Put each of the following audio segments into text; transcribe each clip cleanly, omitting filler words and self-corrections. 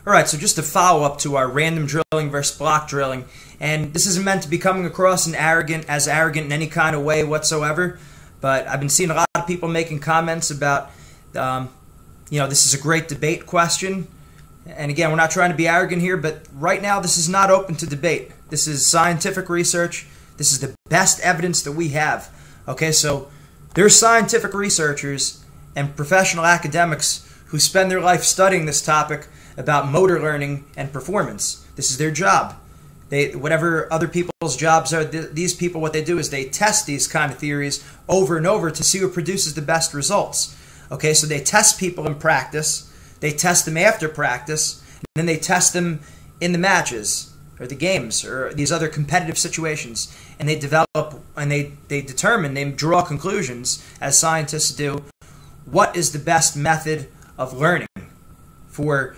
Alright, so just a follow-up to our random drilling versus block drilling, and this isn't meant to be coming across as arrogant in any kind of way whatsoever, but I've been seeing a lot of people making comments about, this is a great debate question, and again, we're not trying to be arrogant here, but right now this is not open to debate. This is scientific research. This is the best evidence that we have. Okay, so there's scientific researchers and professional academics who spend their life studying this topic about motor learning and performance. This is their job. Whatever other people's jobs are, these people, what they do is they test these kind of theories over and over to see what produces the best results. Okay, so they test people in practice, they test them after practice, and then they test them in the matches or the games or these other competitive situations, and they develop and they determine, they draw conclusions, as scientists do, what is the best method of learning for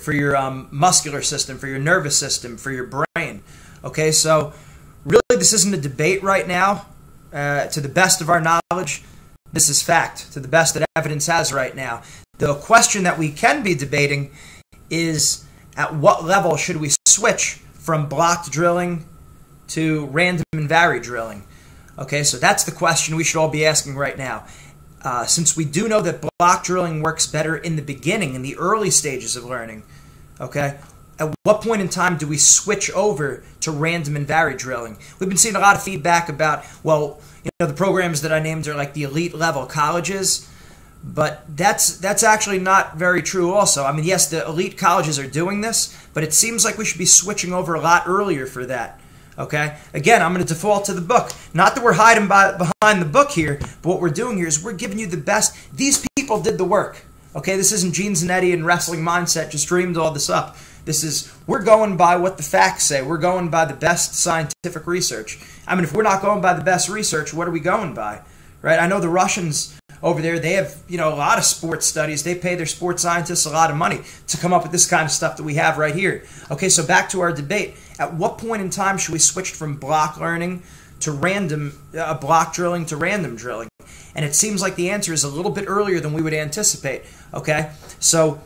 your muscular system, for your nervous system, for your brain. Okay, so really this isn't a debate right now. To the best of our knowledge, this is fact, to the best that evidence has right now. The question that we can be debating is, at what level should we switch from blocked drilling to random and varied drilling? Okay, so that's the question we should all be asking right now. Since we do know that block drilling works better in the beginning, in the early stages of learning, okay, at what point in time do we switch over to random and varied drilling? We've been seeing a lot of feedback about, well, the programs that I named are like the elite level colleges, but that's actually not very true also. I mean, yes, the elite colleges are doing this, but it seems like we should be switching over a lot earlier for that. Okay? Again, I'm going to default to the book. Not that we're hiding behind the book here, but what we're doing here is we're giving you the best. These people did the work. Okay? This isn't Gene Zanetti and Wrestling Mindset just dreamed all this up. We're going by what the facts say. We're going by the best scientific research. I mean, if we're not going by the best research, what are we going by? Right? I know the Russians over there, they have, a lot of sports studies. They pay their sports scientists a lot of money to come up with this kind of stuff that we have right here. Okay, so back to our debate. At what point in time should we switch from block learning to block drilling to random drilling? And it seems like the answer is a little bit earlier than we would anticipate. Okay, so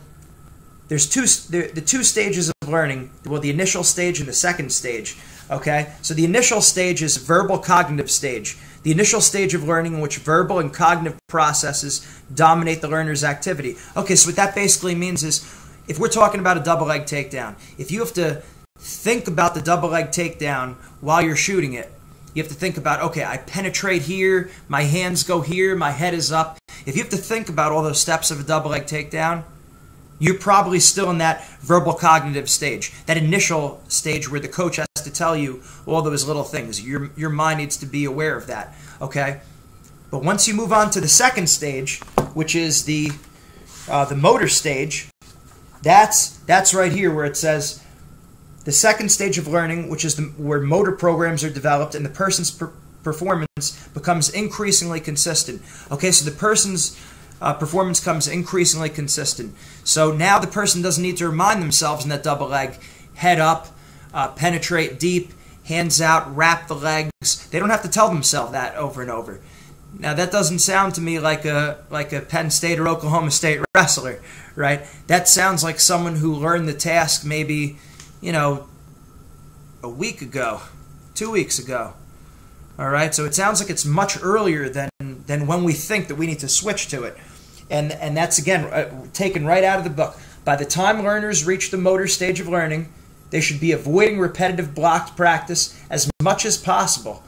there's the two stages of learning. Well, the initial stage and the second stage. Okay, so the initial stage is verbal cognitive stage. The initial stage of learning in which verbal and cognitive processes dominate the learner's activity. Okay, so what that basically means is, if we're talking about a double leg takedown, if you have to think about the double leg takedown while you're shooting it, you have to think about, okay, I penetrate here, my hands go here, my head is up. If you have to think about all those steps of a double leg takedown, you're probably still in that verbal cognitive stage, that initial stage where the coach has to tell you all those little things. Your mind needs to be aware of that, okay? But once you move on to the second stage, which is the motor stage, that's right here where it says the second stage of learning, which is where motor programs are developed and the person's performance becomes increasingly consistent. Okay, so the person's performance comes increasingly consistent. So now the person doesn't need to remind themselves in that double leg, head up, penetrate deep, hands out, wrap the legs. They don't have to tell themselves that over and over. Now that doesn't sound to me like a Penn State or Oklahoma State wrestler, right? That sounds like someone who learned the task maybe, a week ago, 2 weeks ago. All right, so it sounds like it's much earlier than when we think that we need to switch to it. And that's, again, taken right out of the book. By the time learners reach the motor stage of learning, they should be avoiding repetitive blocked practice as much as possible.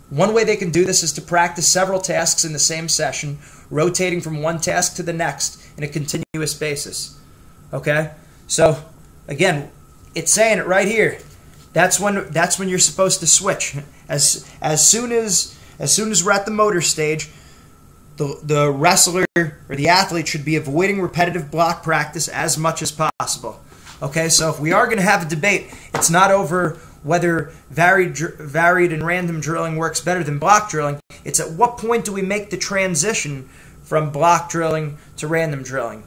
One way they can do this is to practice several tasks in the same session, rotating from one task to the next in a continuous basis. Okay? So, again, it's saying it right here. That's when you're supposed to switch. As soon as we're at the motor stage, the wrestler or the athlete should be avoiding repetitive block practice as much as possible. Okay, so if we are going to have a debate, it's not over whether varied and random drilling works better than block drilling. It's at what point do we make the transition from block drilling to random drilling.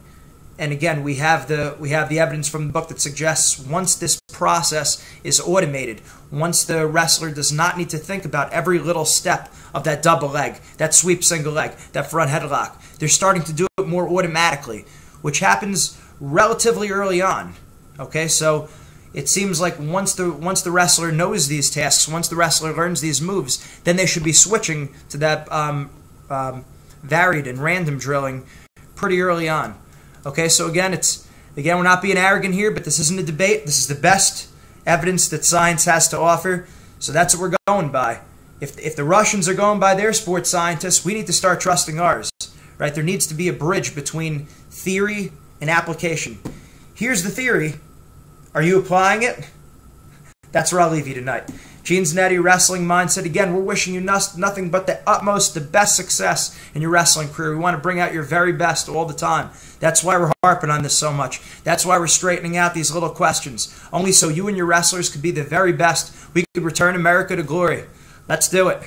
And again, we have the evidence from the book that suggests once this process is automated, once the wrestler does not need to think about every little step of that double leg, that sweep single leg, that front headlock, they're starting to do it more automatically, which happens relatively early on. Okay, so it seems like once the wrestler knows these tasks, once the wrestler learns these moves, then they should be switching to that varied and random drilling pretty early on. Okay, so again, we're not being arrogant here, but this isn't a debate. This is the best evidence that science has to offer. So that's what we're going by. If the Russians are going by their sports scientists, we need to start trusting ours. Right? There needs to be a bridge between theory and application. Here's the theory. Are you applying it? That's where I'll leave you tonight. Gene Zanetti, Wrestling Mindset. Again, we're wishing you nothing but the utmost, the best success in your wrestling career. We want to bring out your very best all the time. That's why we're harping on this so much. That's why we're straightening out these little questions. Only so you and your wrestlers could be the very best. We could return America to glory. Let's do it.